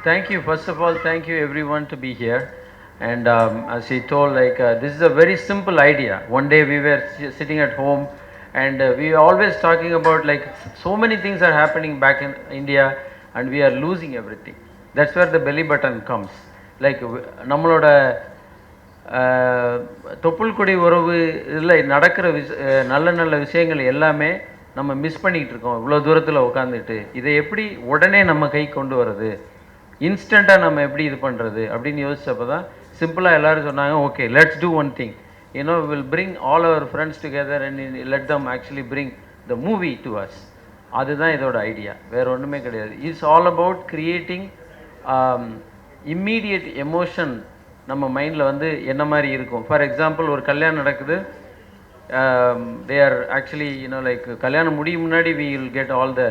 Thank you. First of all, thank you everyone to be here. And as he told, this is a very simple idea. One day we were sitting at home, and we are always talking about so many things are happening back in India, and we are losing everything. That's where the belly button comes. Like நம்மளோட தொப்புள் கொடி உறவு இதில் நடக்கிற நல்ல நல்ல விஷயங்கள் எல்லாமே நம்ம மிஸ் பண்ணிக்கிட்டு இருக்கோம் இவ்வளோ தூரத்தில் உட்காந்துட்டு. இதை எப்படி உடனே நம்ம கை கொண்டு வர்றது, இன்ஸ்டண்ட்டாக நம்ம எப்படி இது பண்ணுறது அப்படின்னு யோசிச்சப்போ தான் சிம்பிளாக எல்லோரும் சொன்னாங்க, okay let's do one thing, you know will bring all our friends together and let them actually bring the movie to us. அதுதான் இதோட ஐடியா, வேறு ஒன்றுமே கிடையாது. It's all about creating immediate emotion நம்ம மைண்டில் வந்து என்ன மாதிரி இருக்கும். ஃபார் எக்ஸாம்பிள், ஒரு கல்யாணம் நடக்குது, they are actually கல்யாணம் முடியும் முன்னாடி we will get all the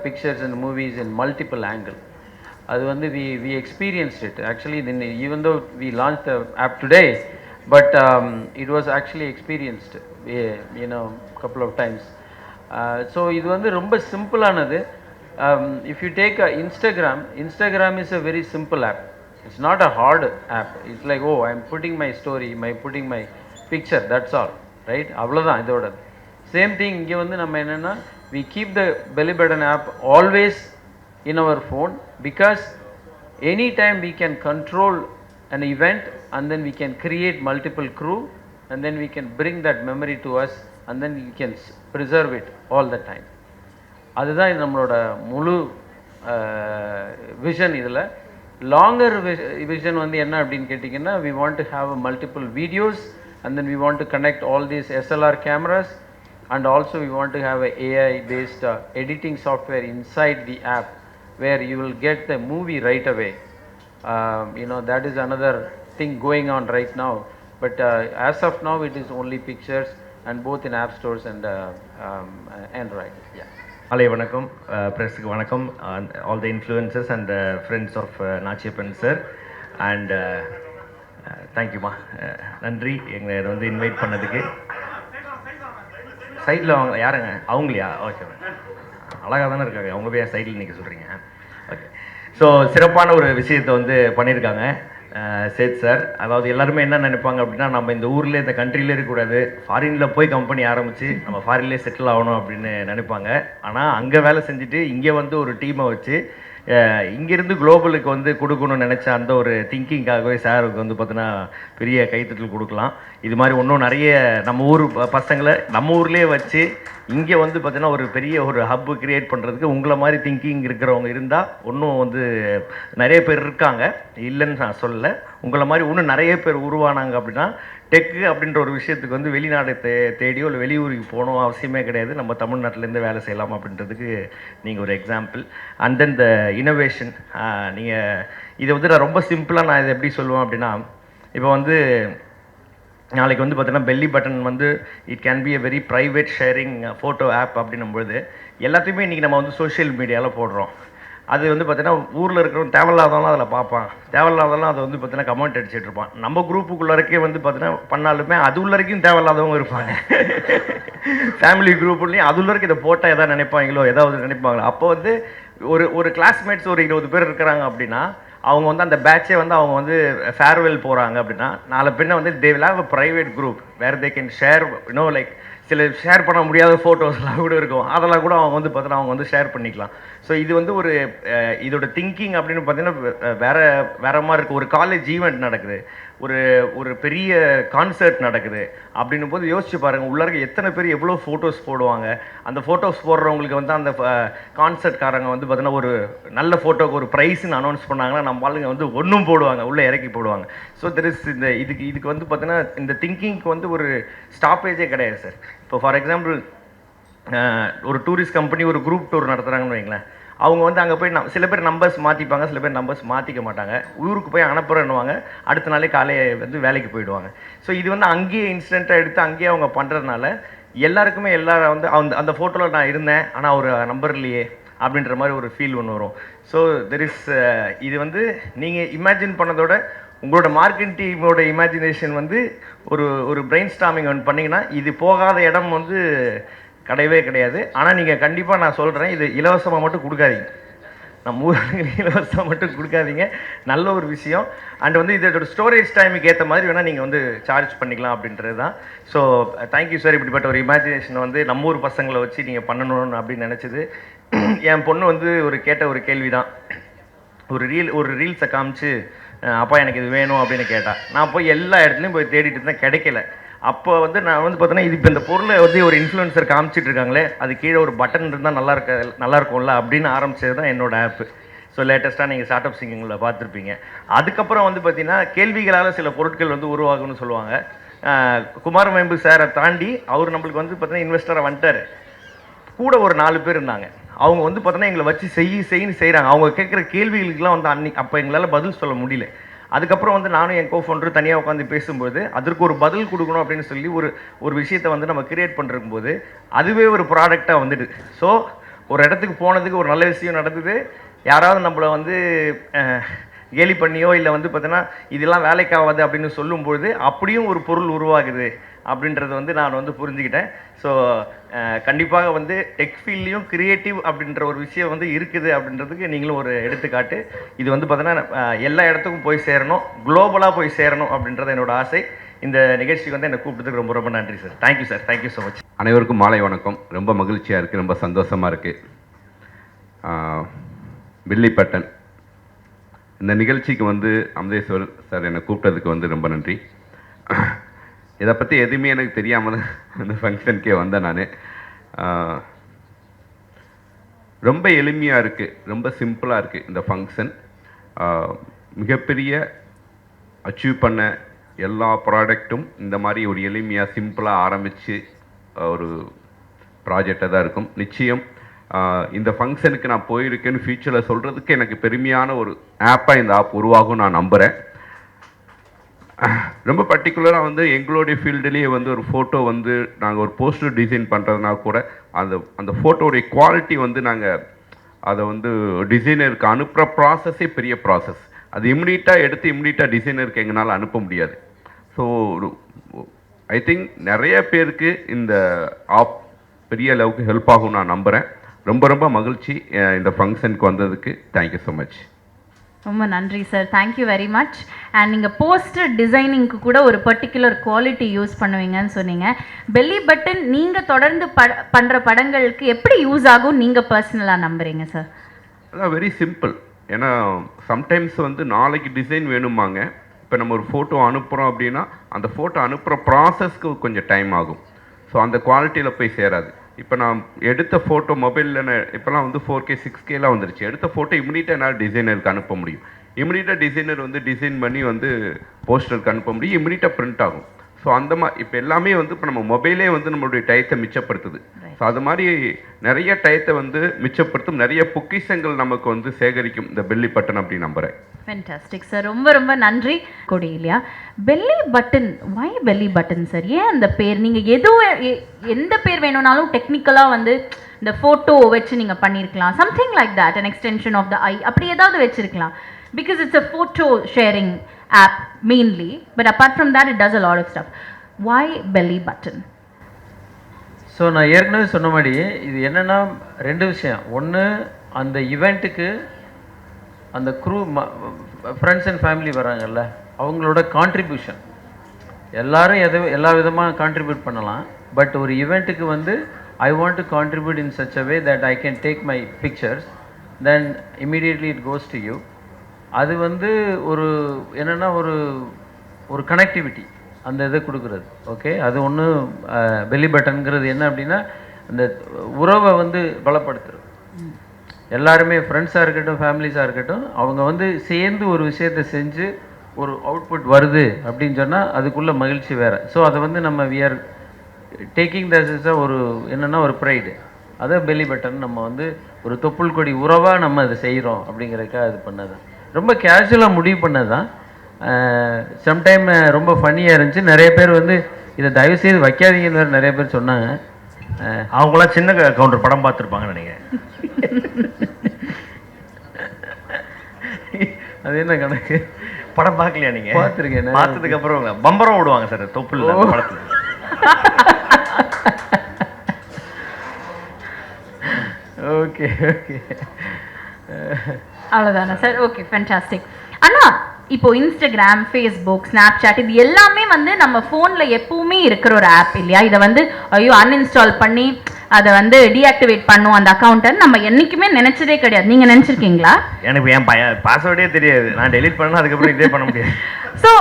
pictures and movies in multiple angle. அது வந்து we experienced it actually, then even though we launched the app today, but it was actually experienced couple of times. So இது வந்து ரொம்ப சிம்பிளானது. If you take Instagram is a very simple app. It's not a hard app. It's like, oh, I'm putting my story, putting my picture, that's all, right? அவ்வளோதான் இதோட. Same thing இங்கே வந்து நம்ம என்னென்னா, we keep the belly button app always in our phone, because anytime we can control an event, and then we can create multiple crew, and then we can bring that memory to us, and then we can preserve it all the time. அதுதான் இது நம்மளோட முழு vision. இதில் longer vision வந்து என்ன அப்படின்னு கேட்டிங்கன்னா, we want to have multiple videos, and then we want to connect all these SLR cameras, and also we want to have a AI based editing software inside the app where you will get the movie right away. That is another thing going on right now, but as of now it is only pictures, and both in app stores and Android. Yeah. Hello, vanakkam, press ku vanakkam, all the influencers and friends of Nachiappan sir, and thank you ma, நன்றி எங்களை வந்து invite பண்ணதுக்கு. சைடில் அவங்க யாருங்க? அவங்களையா? Okay, அழகாக தானே இருக்காங்க, அவங்க போய் சைடில் நிற்க சொல்கிறீங்க. ஓகே, ஸோ சிறப்பான ஒரு விஷயத்தை வந்து பண்ணியிருக்காங்க சேத் சார். அதாவது எல்லாருமே என்ன நினைப்பாங்க அப்படின்னா, நம்ம இந்த ஊரில் இந்த கண்ட்ரிலே இருக்கக்கூடாது, ஃபாரினில் போய் கம்பெனி ஆரம்பித்து நம்ம ஃபாரின்லேயே செட்டில் ஆகணும் அப்படின்னு நினைப்பாங்க. ஆனால் அங்கே வேலை செஞ்சுட்டு இங்கே வந்து ஒரு டீமை வச்சு இங்கேருந்து குளோபலுக்கு வந்து கொடுக்கணும்னு நினச்ச அந்த ஒரு திங்கிங்காகவே சாருக்கு வந்து பார்த்தீங்கன்னா பெரிய கைத்தட்டல் கொடுக்கலாம். இது மாதிரி இன்னும் நிறைய நம்ம ஊர் பசங்களை நம்ம ஊர்லேயே வச்சு இங்கே வந்து பார்த்தீங்கன்னா ஒரு பெரிய ஒரு ஹப்பு க்ரியேட் பண்ணுறதுக்கு உங்களை மாதிரி திங்கிங் இருக்கிறவங்க இருந்தால் இன்னும் வந்து நிறைய பேர் இருக்காங்க, இல்லைன்னு நான் சொல்லலை. உங்களை மாதிரி இன்னும் நிறைய பேர் உருவானாங்க அப்படின்னா டெக்கு அப்படின்ற ஒரு விஷயத்துக்கு வந்து வெளிநாடு தேடியோ இல்லை வெளியூருக்கு போகணும் அவசியமே கிடையாது, நம்ம தமிழ்நாட்டிலேருந்து வேலை செய்யலாம் அப்படின்றதுக்கு நீங்கள் ஒரு example. And then the innovation, நீங்கள் இதை வந்து நான் ரொம்ப சிம்பிளாக நான் இதை எப்படி சொல்லுவேன் அப்படின்னா, இப்போ வந்து நாளைக்கு வந்து பார்த்தீங்கன்னா பெல்லி பட்டன் வந்து it can be a very private sharing photo app அப்படின்னும்பொழுது எல்லாத்தையுமே இன்றைக்கி நம்ம வந்து சோஷியல் மீடியாவில் போடுறோம். அது வந்து பார்த்தீங்கன்னா ஊரில் இருக்கிறவங்க தேவையில்லாதவங்களும் அதில் பார்ப்பான், தேவையில்லாதவங்களும் அதை வந்து பார்த்தீங்கன்னா கமெண்ட் அடிச்சுட்டு இருப்பான். நம்ம குரூப்புக்குள்ளே வந்து பார்த்தீங்கன்னா பண்ணாலுமே அது உள்ள வரைக்கும் தேவையில்லாதவங்க இருப்பாங்க. ஃபேமிலி குரூப்லேயும் அது உள்ள வரைக்கும் இதை போட்டால் எதாவது நினைப்பாங்களோ ஏதாவது நினைப்பாங்களோ. அப்போ வந்து ஒரு கிளாஸ்மேட்ஸ் ஒரு 20 பேர் இருக்கிறாங்க அப்படின்னா அவங்க வந்து அந்த பேட்சே வந்து அவங்க வந்து ஃபேர்வெல் போகிறாங்க அப்படின்னா நாளை பின்ன வந்து they will have a private group where they can share like சில ஷேர் பண்ண முடியாத ஃபோட்டோஸ்லாம் கூட இருக்கும், அதெல்லாம் கூட அவங்க வந்து பார்த்தீங்கன்னா அவங்க வந்து ஷேர் பண்ணிக்கலாம். ஸோ இது வந்து ஒரு இதோட திங்கிங் அப்படின்னு பார்த்தீங்கன்னா வேற மாதிரி இருக்குது. ஒரு காலேஜ் ஈவெண்ட் நடக்குது, ஒரு பெரிய கான்சர்ட் நடக்குது அப்படின்னும் போது யோசிச்சு பாருங்கள், உள்ளே இருக்க எத்தனை பேர் எவ்வளோ ஃபோட்டோஸ் போடுவாங்க. அந்த ஃபோட்டோஸ் போடுறவங்களுக்கு வந்து அந்த கான்சர்ட்காரங்க வந்து பார்த்தீங்கன்னா ஒரு நல்ல ஃபோட்டோக்கு ஒரு ப்ரைஸ்ன்னு அனௌன்ஸ் பண்ணாங்கன்னா நம்ம ஆளுங்க வந்து ஒன்றும் போடுவாங்க, உள்ளே இறக்கி போடுவாங்க. ஸோ தெர் இஸ் இதுக்கு வந்து பார்த்தீங்கன்னா இந்த திங்கிங்க்கு வந்து ஒரு ஸ்டாப்பேஜே கிடையாது சார். இப்போ ஃபார் எக்ஸாம்பிள் ஒரு டூரிஸ்ட் கம்பெனி ஒரு குரூப் டூர் நடத்துகிறாங்கன்னு வைங்களேன், அவங்க வந்து அங்கே போய் சில பேர் நம்பர்ஸ் மாற்றிப்பாங்க, சில பேர் நம்பர்ஸ் மாற்றிக்க மாட்டாங்க, ஊருக்கு போய் அனுப்புகிறேன்னுவாங்க, அடுத்த நாளே காலையை வந்து வேலைக்கு போயிடுவாங்க. ஸோ இது வந்து அங்கேயே இன்ஸ்டண்ட்டாக எடுத்து அங்கேயே அவங்க பண்ணுறதுனால எல்லாருக்குமே எல்லாரும் வந்து அந்த ஃபோட்டோவில் நான் இருந்தேன் ஆனால் ஒரு நம்பர் இல்லையே அப்படின்ற மாதிரி ஒரு ஃபீல் ஒன்று வரும். ஸோ தெர் இஸ் இது வந்து நீங்கள் இமேஜின் பண்ணதோட உங்களோட மார்க்கெட்டிங் டீமோட இமேஜினேஷன் வந்து ஒரு பிரெயின் ஸ்டாமிங் ஒன்று பண்ணிங்கன்னா இது போகாத இடம் வந்து கிடையவே கிடையாது. ஆனால் நீங்கள் கண்டிப்பாக நான் சொல்கிறேன், இது இலவசமாக மட்டும் கொடுக்காதீங்க. நம்ம ஊருக்கு இலவசம் மட்டும் கொடுக்காதீங்க, நல்ல ஒரு விஷயம். அண்ட் வந்து இதோட ஸ்டோரேஜ் டைமுக்கு ஏற்ற மாதிரி வேணால் நீங்கள் வந்து சார்ஜ் பண்ணிக்கலாம் அப்படின்றது தான். ஸோ தேங்க்யூ சார், இப்படிப்பட்ட ஒரு இமேஜினேஷனை வந்து நம்ம ஊர் பசங்களை வச்சு நீங்கள் பண்ணணும்னு அப்படின்னு நினச்சது. என் பொண்ணு வந்து கேட்ட ஒரு கேள்வி தான், ஒரு ரீல்ஸை காமிச்சு அப்பா எனக்கு இது வேணும் அப்படின்னு கேட்டால், நான் போய் எல்லா இடத்துலையும் போய் தேடிட்டு இருந்தேன், கிடைக்கல. அப்போ வந்து நான் வந்து பார்த்தோன்னா இது இப்போ இந்த பொருளை வந்து ஒரு இன்ஃப்ளூயன்சர் காமிச்சிட்டு இருக்காங்களே, அது கீழே ஒரு பட்டன் இருந்தால் நல்லா இருக்கும்ல அப்படின்னு ஆரம்பிச்சது தான் என்னோட ஆப்பு. ஸோ லேட்டஸ்ட்டாக நீங்கள் ஸ்டார்ட் அப் சிங்கிங்கில் பார்த்துருப்பீங்க. அதுக்கப்புறம் வந்து பார்த்தீங்கன்னா கேள்விகளால் சில பொருட்கள் வந்து உருவாகும்னு சொல்லுவாங்க. குமாரவேம்பு சாரை தாண்டி அவர் நம்மளுக்கு வந்து பார்த்தீங்கன்னா இன்வெஸ்டராக வந்துட்டார். கூட ஒரு 4 பேர் இருந்தாங்க. அவங்க வந்து பார்த்தோன்னா எங்களை வச்சு செய்யு செய்கிறாங்க. அவங்க கேட்குற கேள்விகளுக்கெல்லாம் வந்து அப்போ எங்களால் பதில் சொல்ல முடியல. அதுக்கப்புறம் வந்து நானும் என் கோஃபவுண்டர் தனியாக உட்காந்து பேசும்போது அதற்கு ஒரு பதில் கொடுக்கணும் அப்படின்னு சொல்லி ஒரு விஷயத்தை வந்து நம்ம கிரியேட் பண்ணிருக்கும் போது அதுவே ஒரு ப்ராடக்டாக வந்துடு. ஸோ ஒரு இடத்துக்கு போனதுக்கு ஒரு நல்ல விஷயம் நடந்தது. யாராவது நம்மளை வந்து கேலி பண்ணியோ இல்லை வந்து பார்த்தீங்கன்னா இதெல்லாம் வேலைக்காகாது அப்படின்னு சொல்லும்பொழுது அப்படியும் ஒரு பொருள் உருவாகுது அப்படின்றத வந்து நான் வந்து புரிஞ்சுக்கிட்டேன். ஸோ கண்டிப்பாக வந்து டெக் ஃபீல்ட்லேயும் கிரியேட்டிவ் அப்படின்ற ஒரு விஷயம் வந்து இருக்குது அப்படின்றதுக்கு நீங்களும் ஒரு எடுத்துக்காட்டு. இது வந்து பார்த்தீங்கன்னா எல்லா இடத்துக்கும் போய் சேரணும், குளோபலாக போய் சேரணும் அப்படின்றது என்னோட ஆசை. இந்த நிகழ்ச்சிக்கு வந்து என்னை கூப்பிட்டதுக்கு ரொம்ப ரொம்ப நன்றி sir. Thank you sir, thank you so much. அனைவருக்கும் மாலை வணக்கம். ரொம்ப மகிழ்ச்சியாக இருக்குது, ரொம்ப சந்தோஷமாக இருக்குது. வில்லிப்பட்டன் இந்த நிகழ்ச்சிக்கு வந்து அமுதேஸ்வர் சார் என்னை கூப்பிட்டதுக்கு வந்து ரொம்ப நன்றி. இதை பற்றி எதுவுமே எனக்கு தெரியாமல் தான் அந்த ஃபங்க்ஷனுக்கே வந்தேன் நான். ரொம்ப எளிமையாக இருக்குது, ரொம்ப சிம்பிளாக இருக்குது இந்த ஃபங்க்ஷன். மிகப்பெரிய அச்சீவ் பண்ண எல்லா ப்ராடக்ட்டும் இந்த மாதிரி ஒரு எளிமையாக சிம்பிளாக ஆரம்பித்து ஒரு ப்ராஜெக்டாக தான் இருக்கும். நிச்சயம் இந்த ஃபங்க்ஷனுக்கு நான் போயிருக்கேன்னு ஃபியூச்சரில் சொல்கிறதுக்கு எனக்கு பெருமையான ஒரு ஆப்பாக இந்த ஆப் உருவாகும் நான் நம்புகிறேன். ரொம்ப பர்டிகுலராக வந்து எங்களுடைய ஃபீல்டுலேயே வந்து ஒரு ஃபோட்டோ வந்து நாங்கள் ஒரு போஸ்டர் டிசைன் பண்ணுறதுனா கூட அந்த ஃபோட்டோடைய குவாலிட்டி வந்து நாங்கள் அதை வந்து டிசைனருக்கு அனுப்புகிற ப்ராசஸே பெரிய ப்ராசஸ். அது இம்மிடியட்டாக எடுத்து இம்மிடியட்டாக டிசைனருக்கு எங்களால் அனுப்ப முடியாது. ஸோ ஐ திங்க் நிறைய பேருக்கு இந்த ஆப் பெரிய அளவுக்கு ஹெல்ப் ஆகும் நான் நம்புகிறேன். ரொம்ப ரொம்ப மகிழ்ச்சி இந்த ஃபங்க்ஷனுக்கு வந்ததுக்கு. Thank you so much. ரொம்ப நன்றி sir, thank you very much. And நீங்கள் போஸ்டர் டிசைனிங்க்கு கூட ஒரு பர்டிகுலர் குவாலிட்டி யூஸ் பண்ணுவீங்கன்னு சொன்னீங்க. பெல்லி பட்டன் நீங்கள் தொடர்ந்து பண்ணுற படங்களுக்கு எப்படி யூஸ் ஆகும் நீங்கள் பர்சனலாக நம்புறீங்க சார்? அதான் வெரி சிம்பிள். ஏன்னா சம்டைம்ஸ் வந்து நாளைக்கு டிசைன் வேணுமாங்க. இப்போ நம்ம ஒரு ஃபோட்டோ அனுப்புகிறோம் அப்படின்னா அந்த ஃபோட்டோ அனுப்புகிற ப்ராசஸ்க்கு கொஞ்சம் டைம் ஆகும். ஸோ அந்த குவாலிட்டியில் போய் சேராது. இப்போ நான் எடுத்த ஃபோட்டோ மொபைலில் இப்போலாம் வந்து 4K 6Kலாம் வந்துருச்சு. எடுத்த ஃபோட்டோ இமிடியட்டாக என்னால் டிசைனருக்கு அனுப்ப முடியும். இமிடியட்டாக டிசைனர் வந்து டிசைன் பண்ணி வந்து போஸ்டருக்கு அனுப்ப முடியும். இமிடியட்டாக பிரிண்ட் ஆகும். ஸோ அந்த மாதிரி இப்போ எல்லாமே வந்து இப்போ நம்ம மொபைலே வந்து நம்மளுடைய டயத்தை மிச்சப்படுத்துது. ஸோ அது மாதிரி நிறைய டயத்தை வந்து மிச்சப்படுத்தும், நிறைய பொக்கிஷங்கள் நமக்கு வந்து சேகரிக்கும் இந்த பெல்லி பட்டன் அப்படின்னு நம்புகிறேன். ஃபென்டாஸ்டிக் சார், ரொம்ப ரொம்ப நன்றி. கொடி இல்லையா பெல்லி பட்டன், வை பெல்லி பட்டன் சார்? ஏன் அந்த பேர்? நீங்கள் எந்த பேர் வேணும்னாலும் டெக்னிக்கலாக வந்து இந்த ஃபோட்டோ வச்சு நீங்கள் பண்ணியிருக்கலாம், something like that, an extension of the eye அப்படி ஏதாவது வச்சுருக்கலாம். Because it's a photo sharing app mainly, but apart from that it does a lot of stuff. Why belly button? So நான் ஏற்கனவே சொன்ன மாதிரி இது என்னென்னா 2 விஷயம். ஒன்று, அந்த ஈவெண்ட்டுக்கு அந்த க்ரூ ஃப்ரெண்ட்ஸ் அண்ட் ஃபேமிலி வராங்கல்ல, அவங்களோட கான்ட்ரிபியூஷன் எல்லாரும் எல்லா விதமாக கான்ட்ரிபியூட் பண்ணலாம். பட் ஒரு ஈவெண்ட்டுக்கு வந்து I want to contribute in such a way that I can take my pictures, then immediately it goes to you. அது வந்து ஒரு என்னென்னா ஒரு கனெக்டிவிட்டி அந்த இதை கொடுக்குறது. ஓகே, அது ஒன்று. பெல்லி பட்டன்கிறது என்ன அப்படின்னா அந்த உறவை வந்து பலப்படுத்துறது. எல்லாருமே ஃப்ரெண்ட்ஸாக இருக்கட்டும், ஃபேமிலிஸாக இருக்கட்டும், அவங்க வந்து சேர்ந்து ஒரு விஷயத்தை செஞ்சு ஒரு அவுட்புட் வருது அப்படின்னு சொன்னால் அதுக்குள்ள மகிழ்ச்சி வேறு. ஸோ அதை வந்து நம்ம we are taking thus is ஒரு என்னென்னா ஒரு ப்ரைடு. அதை பெல்லி பட்டன் நம்ம வந்து ஒரு தொப்புள் கொடி உறவாக நம்ம அதை செய்கிறோம் அப்படிங்கிறதுக்காக அது பண்ணது. ரொம்ப கேஷுவலாக முடிவு பண்ணது தான். சம்டைம் ரொம்ப ஃபன்னியாக இருந்துச்சு. நிறைய பேர் வந்து இதை தயவுசெய்து வைக்காதீங்கன்னு வேறு நிறைய பேர் சொன்னாங்க. அவங்களாம் சின்ன கவுண்டர் படம் பார்த்துருப்பாங்கன்னு நினைக்கிறேன். அது என்ன கணக்கு? படம் பார்க்கலையா நீங்கள்? பார்த்துருக்கேன். பார்த்ததுக்கு அப்புறம் பம்பரம் விடுவாங்க சார் தொப்புள் படத்தில். ஓகே ஓகே அவ்வளோதானே சார்? Okay, fantastic. அண்ணா, இப்போ இன்ஸ்டாகிராம், ஃபேஸ்புக், ஸ்னாப்சாட் இது எல்லாமே வந்து நம்ம ஃபோனில் எப்பவுமே இருக்கிற ஒரு ஆப் இல்லையா? இதை வந்து ஐயோ அன்இன்ஸ்டால் பண்ணி அதை வந்து டீஆக்டிவேட் பண்ணும் அந்த அக்கௌண்ட்டை நம்ம என்றைக்குமே நினச்சதே கிடையாது. நீங்கள் நினச்சிருக்கீங்களா? எனக்கு என் பாஸ்வேர்டே தெரியாது. நான் டெலிட் பண்ணால் அதுக்கப்புறம் இதே பண்ண முடியாது. ஸோ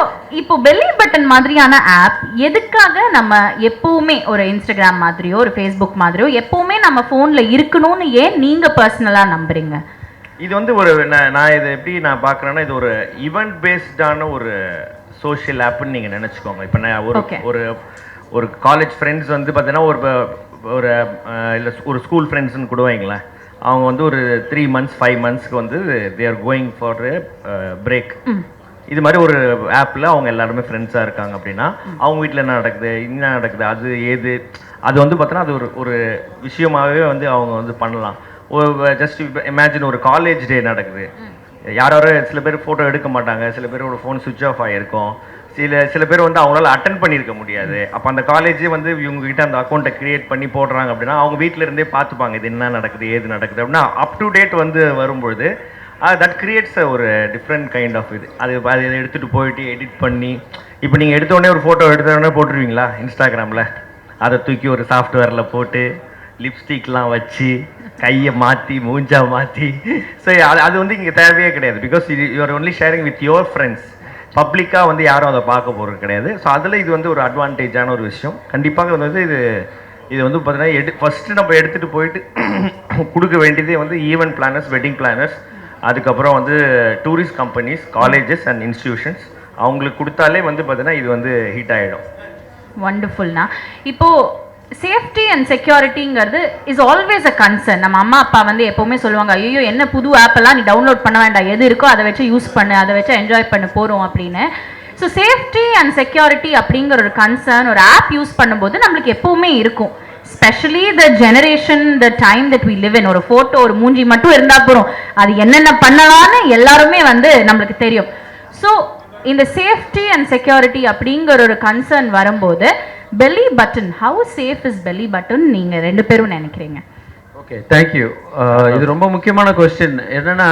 இப்போ பெல்லி பட்டன் மாதிரியான ஆப் எதுக்காக நம்ம எப்பவுமே ஒரு இன்ஸ்டாகிராம் மாதிரியோ ஒரு ஃபேஸ்புக் மாதிரியோ எப்பவுமே நம்ம ஃபோனில் இருக்கணும்னு ஏன் நீங்கள் பர்சனலாக நம்புறீங்க? இது வந்து ஒரு நான் இதை எப்படி நான் பார்க்குறேன்னா, இது ஒரு ஈவெண்ட் பேஸ்டான ஒரு சோஷியல் ஆப்னு நீங்கள் நினச்சிக்கோங்க. இப்போ நான் ஒரு ஒரு காலேஜ் ஃப்ரெண்ட்ஸ் வந்து பார்த்தீங்கன்னா ஒரு இல்லை ஒரு ஸ்கூல் ஃப்ரெண்ட்ஸ்னு கூட வைங்களேன். அவங்க வந்து ஒரு 3 months 5 monthsக்கு வந்து they are going for break. இது மாதிரி ஒரு ஆப்பில் அவங்க எல்லாருமே ஃப்ரெண்ட்ஸாக இருக்காங்க அப்படின்னா அவங்க வீட்டில் என்ன நடக்குது, என்ன நடக்குது, அது ஏது, அது வந்து பார்த்தோன்னா அது ஒரு விஷயமாகவே வந்து அவங்க வந்து பண்ணலாம். ஜஸ்ட் இமேஜின் ஒரு காலேஜ் டே நடக்குது. யாரும் சில பேர் ஃபோட்டோ எடுக்க மாட்டாங்க, சில பேரோட ஃபோன் சுவிட்ச் ஆஃப் ஆகிருக்கும், சில பேர் வந்து அவங்களால அட்டன் பண்ணியிருக்க முடியாது. அப்போ அந்த காலேஜே வந்து இவங்ககிட்ட அந்த அக்கௌண்ட்டை க்ரியேட் பண்ணி போடுறாங்க அப்படின்னா அவங்க வீட்டில் இருந்தே பார்த்துப்பாங்க இது என்ன நடக்குது, ஏது நடக்குது அப்படின்னா அப் டு டேட் வந்து வரும்பொழுது தட் கிரியேட்ஸ் ஒரு டிஃப்ரெண்ட் கைண்ட் ஆஃப் இது. அதை எடுத்துகிட்டு போயிட்டு எடிட் பண்ணி இப்போ நீங்கள் எடுத்தோடனே ஒரு ஃபோட்டோ எடுத்தோடனே போட்டுருவீங்களா இன்ஸ்டாகிராமில்? அதை தூக்கி ஒரு சாஃப்ட்வேரில் போட்டு லிப்ஸ்டிக்லாம் வச்சு கையை மாற்றி மூஞ்சா மாற்றி ஸோ அது வந்து இங்கே தேவையே கிடையாது. Because you're only sharing with your friends. பப்ளிக்காக வந்து யாரும் அதை பார்க்க போகிறது கிடையாது. ஸோ அதில் இது வந்து ஒரு அட்வான்டேஜான ஒரு விஷயம். கண்டிப்பாக வந்து இது வந்து பார்த்தீங்கன்னா ஃபஸ்ட்டு நம்ம எடுத்துகிட்டு போயிட்டு கொடுக்க வேண்டியதே வந்து ஈவெண்ட் பிளானர்ஸ், வெட்டிங் பிளானர்ஸ், அதுக்கப்புறம் வந்து tourist companies, colleges and institutions அவங்களுக்கு கொடுத்தாலே வந்து பார்த்தீங்கன்னா இது வந்து ஹிட் ஆகிடும். வண்டர்ஃபுல்னா இப்போது சேஃப்டி அண்ட் செக்யூரிட்டிங்கிறது இஸ் ஆல்வேஸ் அ கன்சர்ன். நம்ம அம்மா அப்பா வந்து எப்போவுமே சொல்லுவாங்க, ஐயோ என்ன புது ஆப்பெல்லாம் நீ டவுன்லோட் பண்ண வேண்டாம், எது இருக்கோ அதை வச்சு யூஸ் பண்ணு, அதை வச்சு என்ஜாய் பண்ண போகிறோம் அப்படின்னு. ஸோ சேஃப்டி அண்ட் செக்யூரிட்டி அப்படிங்கிற ஒரு கன்சர்ன் ஒரு ஆப் யூஸ் பண்ணும்போது நம்மளுக்கு எப்போவுமே இருக்கும். Specially the generation, the time that we live in. ஒரு ஃபோட்டோ ஒரு மூஞ்சி மட்டும் இருந்தால் போகிறோம், அது என்னென்ன பண்ணலான்னு எல்லாருமே வந்து நம்மளுக்கு தெரியும். ஸோ இந்த சேஃப்டி அண்ட் செக்யூரிட்டி அப்படிங்கிற ஒரு கன்சர்ன் வரும்போது belly button, how safe is belly button நீங்கள் 2 பேரும் நினைக்கிறீங்க? Okay, thank you. இது ரொம்ப முக்கியமான கொஸ்டின். என்னென்னா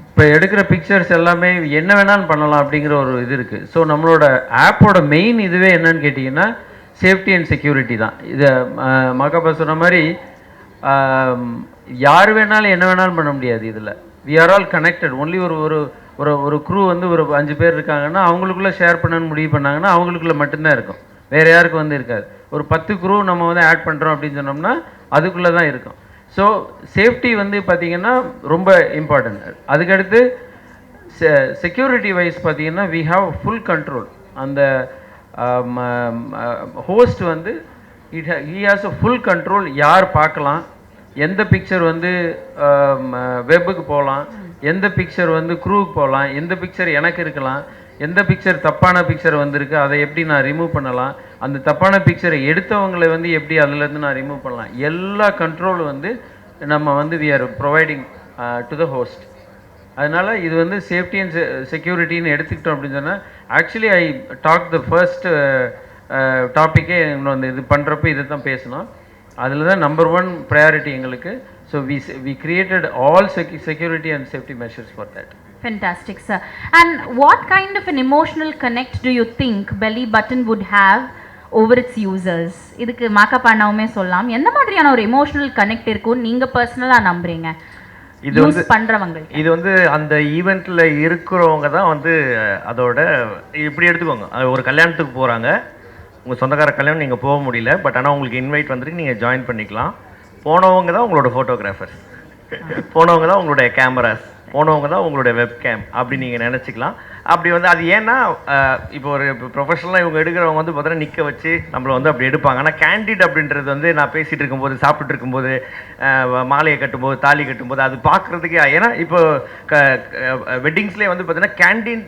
இப்போ எடுக்கிற பிக்சர்ஸ் எல்லாமே என்ன வேணாலும் பண்ணலாம் அப்படிங்கிற ஒரு இது இருக்குது. ஸோ நம்மளோட ஆப்போட மெயின் இதுவே என்னன்னு கேட்டிங்கன்னா சேஃப்டி அண்ட் செக்யூரிட்டி தான். இதை மகாபா சொன்ன மாதிரி யார் வேணாலும் என்ன வேணாலும் பண்ண முடியாது. இதில் we are all connected. Only ஒரு க்ரூ வந்து ஒரு 5 பேர் இருக்காங்கன்னா அவங்களுக்குள்ளே ஷேர் பண்ணணும்னு முடிவு பண்ணாங்கன்னா அவங்களுக்குள்ளே மட்டும்தான் இருக்கும், வேறு யாருக்கும் வந்து இருக்காது. ஒரு 10 க்ரூ நம்ம வந்து ஆட் பண்ணுறோம் அப்படின்னு சொன்னோம்னா அதுக்குள்ளே தான் இருக்கும். ஸோ சேஃப்டி வந்து பார்த்திங்கன்னா ரொம்ப இம்பார்ட்டன்ட். அதுக்கடுத்து செக்யூரிட்டி வைஸ் பார்த்திங்கன்னா வி ஹாவ் ஃபுல் கண்ட்ரோல். அந்த ஹோஸ்ட் வந்து he has a full control. யார் பார்க்கலாம், எந்த பிக்சர் வந்து வெப்புக்கு போகலாம், எந்த பிக்சர் வந்து க்ரூவுக்கு போகலாம், எந்த பிக்சர் எனக்கு இருக்கலாம், எந்த பிக்சர் தப்பான பிக்சர் வந்திருக்கு அதை எப்படி நான் ரிமூவ் பண்ணலாம், அந்த தப்பான பிக்சரை எடுத்தவங்களை வந்து எப்படி அதுலேருந்து நான் ரிமூவ் பண்ணலாம், எல்லா கண்ட்ரோலும் வந்து நம்ம வந்து we are providing to the host. அதனால் இது வந்து சேஃப்டி அண்ட் செக்யூரிட்டின்னு எடுத்துக்கிட்டோம் அப்படின்னு சொன்னால் actually I talk the first டாப்பிக்கே வந்து இது பண்ணுறப்ப இதை தான் பேசணும். அதில் தான் நம்பர் 1 ப்ரையாரிட்டி எங்களுக்கு. So we created all security and safety measures for that. Fantastic, sir. And what kind of an emotional connect do you think Belly Button would have over its users? இதுக்கு மாக்கப் அண்ணாவுமே சொல்லலாம். எந்த மாதிரியான ஒரு emotional connect இருக்கும்னு நீங்கள் பர்சனலாக நம்புறீங்க இது வந்து பண்ணுறவங்க? இது வந்து அந்த ஈவெண்ட்டில் இருக்கிறவங்க தான் வந்து அதோட இப்படி எடுத்துக்கோங்க. ஒரு கல்யாணத்துக்கு போகிறாங்க, உங்கள் சொந்தக்கார கல்யாணம் நீங்கள் போக முடியல, பட் ஆனால் உங்களுக்கு இன்வைட் வந்துருக்கு, நீங்கள் ஜாயின் பண்ணிக்கலாம். போனவங்க தான் உங்களோட ஃபோட்டோகிராஃபர்ஸ், போனவங்க தான் உங்களுடைய கேமராஸ், போனவங்க தான் உங்களுடைய வெப்கேம் அப்படி நீங்கள் நினச்சிக்கலாம். அப்படி வந்து அது ஏன்னா இப்போ ஒரு ப்ரொஃபஷனலாக இவங்க எடுக்கிறவங்க வந்து பார்த்தீங்கன்னா நிற்க வச்சு நம்மளை வந்து அப்படி எடுப்பாங்க. ஆனால் கேண்டிட் அப்படின்றது வந்து நான் பேசிகிட்டு இருக்கும்போது, சாப்பிட்டுட்டு இருக்கும்போது, மாலையை கட்டும்போது, தாலி கட்டும்போது அது பார்க்குறதுக்கே, ஏன்னா இப்போ வெட்டிங்ஸ்லேயே வந்து பார்த்தீங்கன்னா கேண்டிட்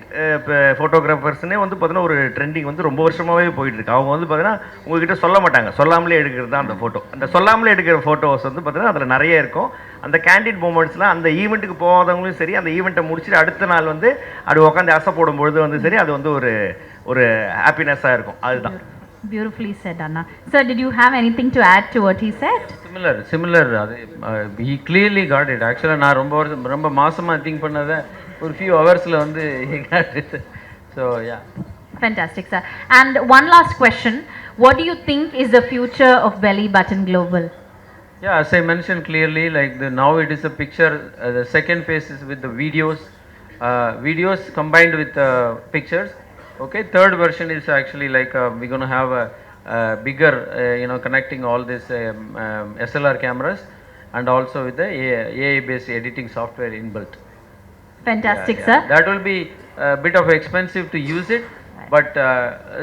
ஃபோட்டோகிராஃபர்ஸ்னே வந்து பார்த்தீங்கன்னா ஒரு ட்ரெண்டிங் வந்து ரொம்ப வருஷமாகவே போயிட்டுருக்கு. அவங்க வந்து பார்த்தீங்கன்னா உங்ககிட்ட சொல்ல மாட்டாங்க, சொல்லாமலே எடுக்கிறது தான் அந்த ஃபோட்டோ. அந்த சொல்லாமலே எடுக்கிற ஃபோட்டோஸ் வந்து பார்த்தீங்கன்னா அதில் நிறைய இருக்கும். அந்த கேண்டிட் மூமெண்ட்ஸில் அந்த ஈவெண்ட்டுக்கு போகாதவங்களும் சரி, அந்த ஈவெண்ட்டை முடிச்சுட்டு அடுத்த நாள் வந்து அப்படி உட்காந்து போடும்பொழுது வந்து சரி, அது வந்து ஒரு ஹாப்பினஸ்ஸாக இருக்கும். அதுதான். Beautifully said, Anna. Sir, did you have anything to add to what he said? Similar அது he clearly got it. Actually நான் ரொம்ப மாசமா திங்க் பண்ணதை ஒரு few hoursல வந்து he got it. So yeah. Fantastic, sir. And one last question. What do you think is the future of Belly Button Global? Yeah, as I mentioned clearly, like now it is a picture. The second phase is with the videos combined with pictures. Okay, third version is actually like we're going to have a bigger, connecting all this SLR cameras and also with the AI-based editing software inbuilt. Fantastic, Yeah. sir. That will be a bit of expensive to use it, but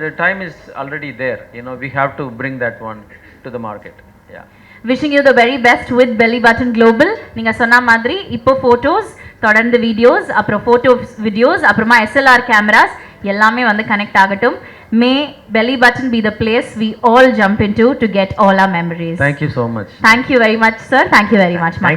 the time is already there. We have to bring that one to the market. Yeah. Wishing you the very best with Belly Button Global. நீங்க சொன்ன மாதிரி இப்போ photos, தொடர்ந்து videos, அப்புறம் photos, videos, அப்புறமா SLR cameras எல்லாமே வந்து connect ஆகட்டும். May Belly Button be the place we all jump into to get all our memories. Thank you so much. Thank you very much, sir. Thank you very much. Thank you.